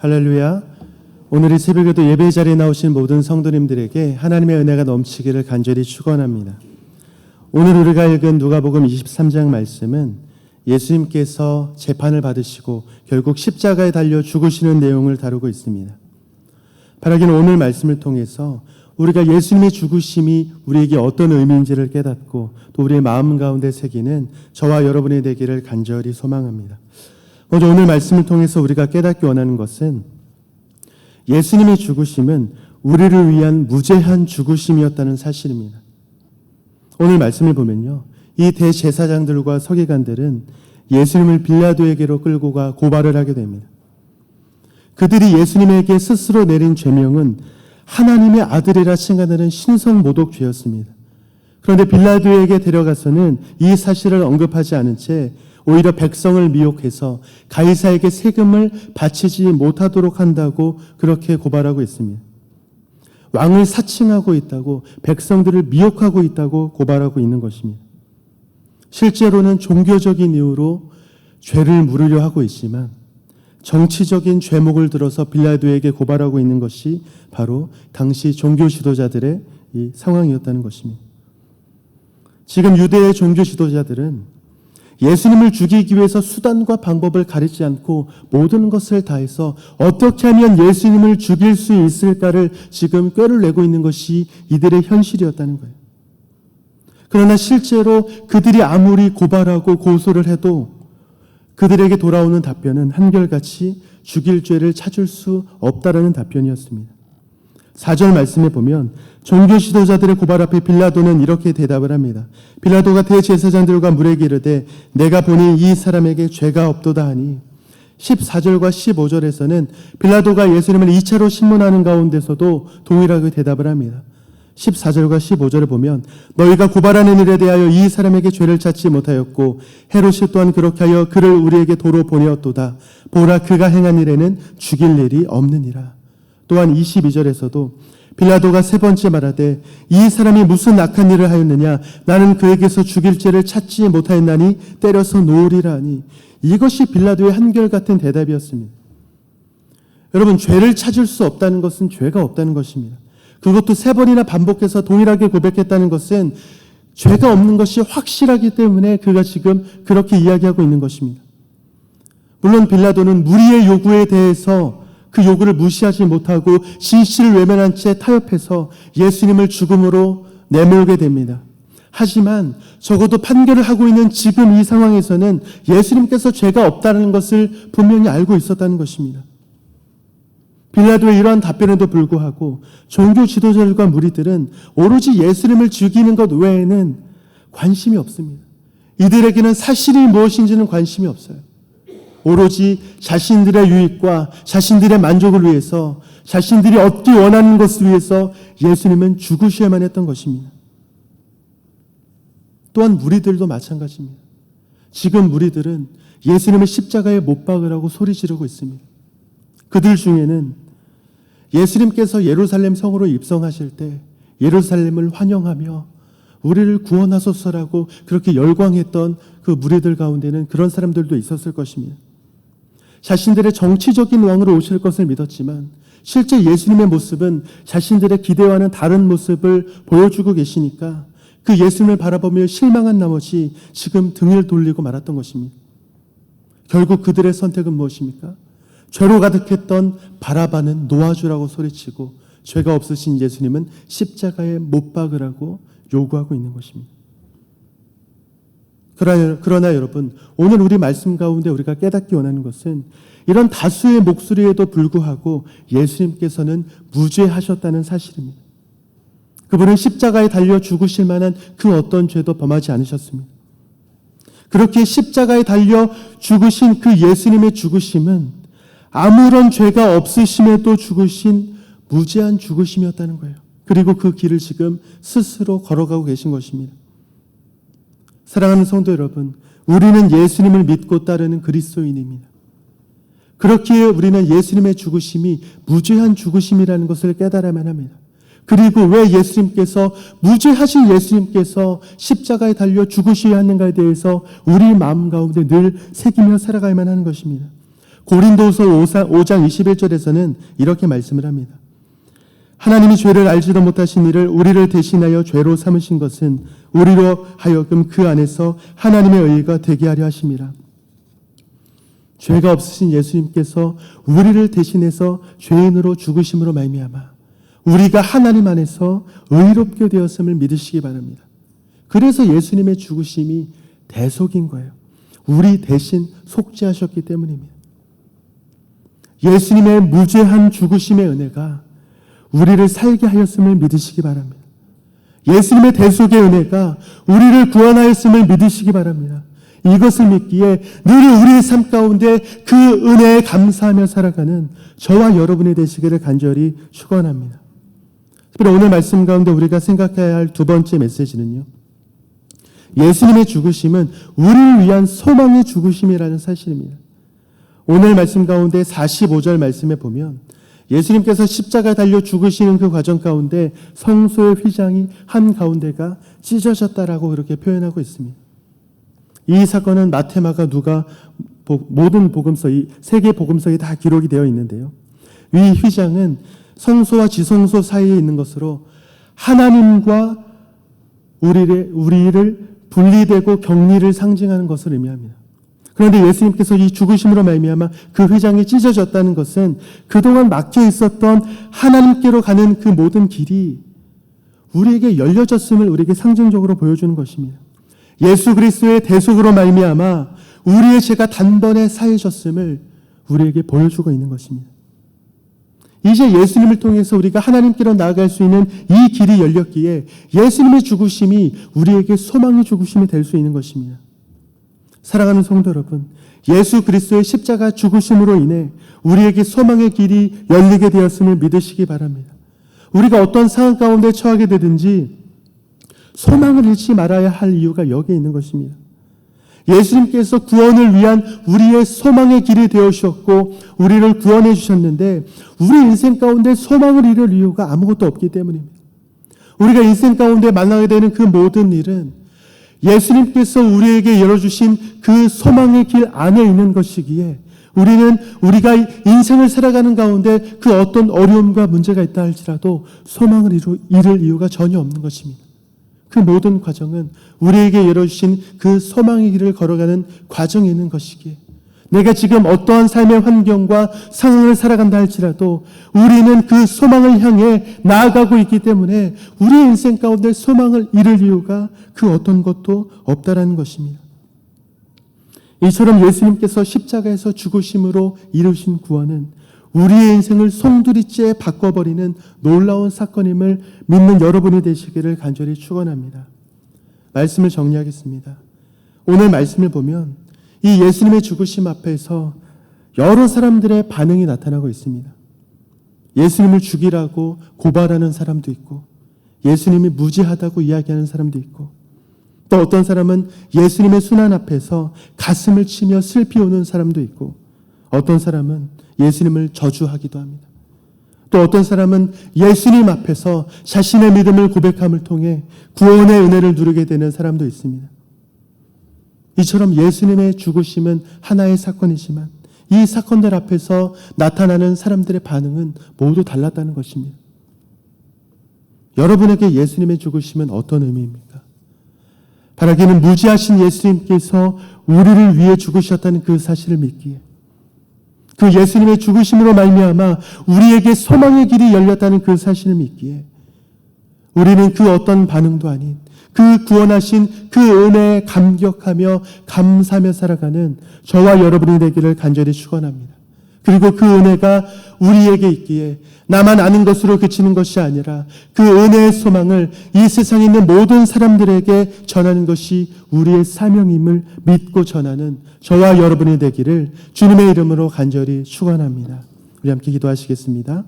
할렐루야. 오늘 이 새벽에도 예배 자리에 나오신 모든 성도님들에게 하나님의 은혜가 넘치기를 간절히 축원합니다. 오늘 우리가 읽은 누가복음 23장 말씀은 예수님께서 재판을 받으시고 결국 십자가에 달려 죽으시는 내용을 다루고 있습니다. 바라기는 오늘 말씀을 통해서 우리가 예수님의 죽으심이 우리에게 어떤 의미인지를 깨닫고 또 우리의 마음 가운데 새기는 저와 여러분이 되기를 간절히 소망합니다. 먼저 오늘 말씀을 통해서 우리가 깨닫기 원하는 것은 예수님의 죽으심은 우리를 위한 무죄한 죽으심이었다는 사실입니다. 오늘 말씀을 보면요, 이 대제사장들과 서기관들은 예수님을 빌라도에게로 끌고 가 고발을 하게 됩니다. 그들이 예수님에게 스스로 내린 죄명은 하나님의 아들이라 칭하는 신성모독죄였습니다. 그런데 빌라도에게 데려가서는 이 사실을 언급하지 않은 채 오히려 백성을 미혹해서 가이사에게 세금을 바치지 못하도록 한다고 그렇게 고발하고 있습니다. 왕을 사칭하고 있다고, 백성들을 미혹하고 있다고 고발하고 있는 것입니다. 실제로는 종교적인 이유로 죄를 물으려 하고 있지만 정치적인 죄목을 들어서 빌라도에게 고발하고 있는 것이 바로 당시 종교 지도자들의 이 상황이었다는 것입니다. 지금 유대의 종교 지도자들은 예수님을 죽이기 위해서 수단과 방법을 가리지 않고 모든 것을 다해서 어떻게 하면 예수님을 죽일 수 있을까를 지금 꾀를 내고 있는 것이 이들의 현실이었다는 거예요. 그러나 실제로 그들이 아무리 고발하고 고소를 해도 그들에게 돌아오는 답변은 한결같이 죽일 죄를 찾을 수 없다라는 답변이었습니다. 4절 말씀에 보면 종교 지도자들의 고발 앞에 빌라도는 이렇게 대답을 합니다. 빌라도가 대제사장들과 물에게 이르되 내가 보니 이 사람에게 죄가 없도다 하니, 14절과 15절에서는 빌라도가 예수님을 2차로 신문하는 가운데서도 동일하게 대답을 합니다. 14절과 15절을 보면 너희가 고발하는 일에 대하여 이 사람에게 죄를 찾지 못하였고 헤롯이 또한 그렇게 하여 그를 우리에게 도로 보내었도다. 보라, 그가 행한 일에는 죽일 일이 없느니라. 또한 22절에서도 빌라도가 세 번째 말하되 이 사람이 무슨 악한 일을 하였느냐, 나는 그에게서 죽일 죄를 찾지 못하였나니 때려서 놓으리라 하니, 이것이 빌라도의 한결같은 대답이었습니다. 여러분, 죄를 찾을 수 없다는 것은 죄가 없다는 것입니다. 그것도 세 번이나 반복해서 동일하게 고백했다는 것은 죄가 없는 것이 확실하기 때문에 그가 지금 그렇게 이야기하고 있는 것입니다. 물론 빌라도는 무리의 요구에 대해서 그 요구를 무시하지 못하고 진실을 외면한 채 타협해서 예수님을 죽음으로 내몰게 됩니다. 하지만 적어도 판결을 하고 있는 지금 이 상황에서는 예수님께서 죄가 없다는 것을 분명히 알고 있었다는 것입니다. 빌라도의 이러한 답변에도 불구하고 종교 지도자들과 무리들은 오로지 예수님을 죽이는 것 외에는 관심이 없습니다. 이들에게는 사실이 무엇인지는 관심이 없어요. 오로지 자신들의 유익과 자신들의 만족을 위해서, 자신들이 얻기 원하는 것을 위해서 예수님은 죽으셔야만 했던 것입니다. 또한 무리들도 마찬가지입니다. 지금 무리들은 예수님을 십자가에 못 박으라고 소리 지르고 있습니다. 그들 중에는 예수님께서 예루살렘 성으로 입성하실 때 예루살렘을 환영하며 우리를 구원하소서라고 그렇게 열광했던 그 무리들 가운데는 그런 사람들도 있었을 것입니다. 자신들의 정치적인 왕으로 오실 것을 믿었지만 실제 예수님의 모습은 자신들의 기대와는 다른 모습을 보여주고 계시니까 그 예수님을 바라보며 실망한 나머지 지금 등을 돌리고 말았던 것입니다. 결국 그들의 선택은 무엇입니까? 죄로 가득했던 바라바는 놓아주라고 소리치고 죄가 없으신 예수님은 십자가에 못 박으라고 요구하고 있는 것입니다. 그러나 여러분, 오늘 우리 말씀 가운데 우리가 깨닫기 원하는 것은 이런 다수의 목소리에도 불구하고 예수님께서는 무죄하셨다는 사실입니다. 그분은 십자가에 달려 죽으실 만한 그 어떤 죄도 범하지 않으셨습니다. 그렇게 십자가에 달려 죽으신 그 예수님의 죽으심은 아무런 죄가 없으심에도 죽으신 무죄한 죽으심이었다는 거예요. 그리고 그 길을 지금 스스로 걸어가고 계신 것입니다. 사랑하는 성도 여러분, 우리는 예수님을 믿고 따르는 그리스도인입니다. 그렇기에 우리는 예수님의 죽으심이 무죄한 죽으심이라는 것을 깨달아야만 합니다. 그리고 왜 예수님께서, 무죄하신 예수님께서 십자가에 달려 죽으셔야 하는가에 대해서 우리 마음 가운데 늘 새기며 살아가야만 하는 것입니다. 고린도서 5장 21절에서는 이렇게 말씀을 합니다. 하나님이 죄를 알지도 못하신 이를 우리를 대신하여 죄로 삼으신 것은 우리로 하여금 그 안에서 하나님의 의가 되게 하려 하심이라. 죄가 없으신 예수님께서 우리를 대신해서 죄인으로 죽으심으로 말미암아 우리가 하나님 안에서 의롭게 되었음을 믿으시기 바랍니다. 그래서 예수님의 죽으심이 대속인 거예요. 우리 대신 속죄하셨기 때문입니다. 예수님의 무죄한 죽으심의 은혜가 우리를 살게 하였음을 믿으시기 바랍니다. 예수님의 대속의 은혜가 우리를 구원하였음을 믿으시기 바랍니다. 이것을 믿기에 늘 우리의 삶 가운데 그 은혜에 감사하며 살아가는 저와 여러분이 되시기를 간절히 축원합니다. 특별히 오늘 말씀 가운데 우리가 생각해야 할 두 번째 메시지는요, 예수님의 죽으심은 우리를 위한 소망의 죽으심이라는 사실입니다. 오늘 말씀 가운데 45절 말씀에 보면 예수님께서 십자가에 달려 죽으시는 그 과정 가운데 성소의 휘장이 한가운데가 찢어졌다라고 그렇게 표현하고 있습니다. 이 사건은 마태, 마가, 누가 모든 복음서, 이 세 개 복음서에 다 기록이 되어 있는데요. 이 휘장은 성소와 지성소 사이에 있는 것으로 하나님과 우리를 분리되고 격리를 상징하는 것을 의미합니다. 그런데 예수님께서 이 죽으심으로 말미암아 그 휘장이 찢어졌다는 것은 그동안 막혀 있었던 하나님께로 가는 그 모든 길이 우리에게 열려졌음을 우리에게 상징적으로 보여주는 것입니다. 예수 그리스도의 대속으로 말미암아 우리의 죄가 단번에 사해졌음을 우리에게 보여주고 있는 것입니다. 이제 예수님을 통해서 우리가 하나님께로 나아갈 수 있는 이 길이 열렸기에 예수님의 죽으심이 우리에게 소망의 죽으심이 될 수 있는 것입니다. 사랑하는 성도 여러분, 예수 그리스도의 십자가 죽으심으로 인해 우리에게 소망의 길이 열리게 되었음을 믿으시기 바랍니다. 우리가 어떤 상황 가운데 처하게 되든지 소망을 잃지 말아야 할 이유가 여기에 있는 것입니다. 예수님께서 구원을 위한 우리의 소망의 길이 되어주셨고 우리를 구원해 주셨는데 우리 인생 가운데 소망을 잃을 이유가 아무것도 없기 때문입니다. 우리가 인생 가운데 만나게 되는 그 모든 일은 예수님께서 우리에게 열어주신 그 소망의 길 안에 있는 것이기에 우리는 우리가 인생을 살아가는 가운데 그 어떤 어려움과 문제가 있다 할지라도 소망을 잃을 이유가 전혀 없는 것입니다. 그 모든 과정은 우리에게 열어주신 그 소망의 길을 걸어가는 과정에 있는 것이기에 내가 지금 어떠한 삶의 환경과 상황을 살아간다 할지라도 우리는 그 소망을 향해 나아가고 있기 때문에 우리의 인생 가운데 소망을 잃을 이유가 그 어떤 것도 없다라는 것입니다. 이처럼 예수님께서 십자가에서 죽으심으로 이루신 구원은 우리의 인생을 송두리째 바꿔버리는 놀라운 사건임을 믿는 여러분이 되시기를 간절히 축원합니다. 말씀을 정리하겠습니다. 오늘 말씀을 보면 이 예수님의 죽으심 앞에서 여러 사람들의 반응이 나타나고 있습니다. 예수님을 죽이라고 고발하는 사람도 있고 예수님이 무지하다고 이야기하는 사람도 있고 또 어떤 사람은 예수님의 순환 앞에서 가슴을 치며 슬피 우는 사람도 있고 어떤 사람은 예수님을 저주하기도 합니다. 또 어떤 사람은 예수님 앞에서 자신의 믿음을 고백함을 통해 구원의 은혜를 누리게 되는 사람도 있습니다. 이처럼 예수님의 죽으심은 하나의 사건이지만 이 사건들 앞에서 나타나는 사람들의 반응은 모두 달랐다는 것입니다. 여러분에게 예수님의 죽으심은 어떤 의미입니까? 바라기는 무지하신 예수님께서 우리를 위해 죽으셨다는 그 사실을 믿기에 그 예수님의 죽으심으로 말미암아 우리에게 소망의 길이 열렸다는 그 사실을 믿기에 우리는 그 어떤 반응도 아닌 그 구원하신 그 은혜에 감격하며 감사하며 살아가는 저와 여러분이 되기를 간절히 축원합니다. 그리고 그 은혜가 우리에게 있기에 나만 아는 것으로 그치는 것이 아니라 그 은혜의 소망을 이 세상에 있는 모든 사람들에게 전하는 것이 우리의 사명임을 믿고 전하는 저와 여러분이 되기를 주님의 이름으로 간절히 축원합니다. 우리 함께 기도하시겠습니다.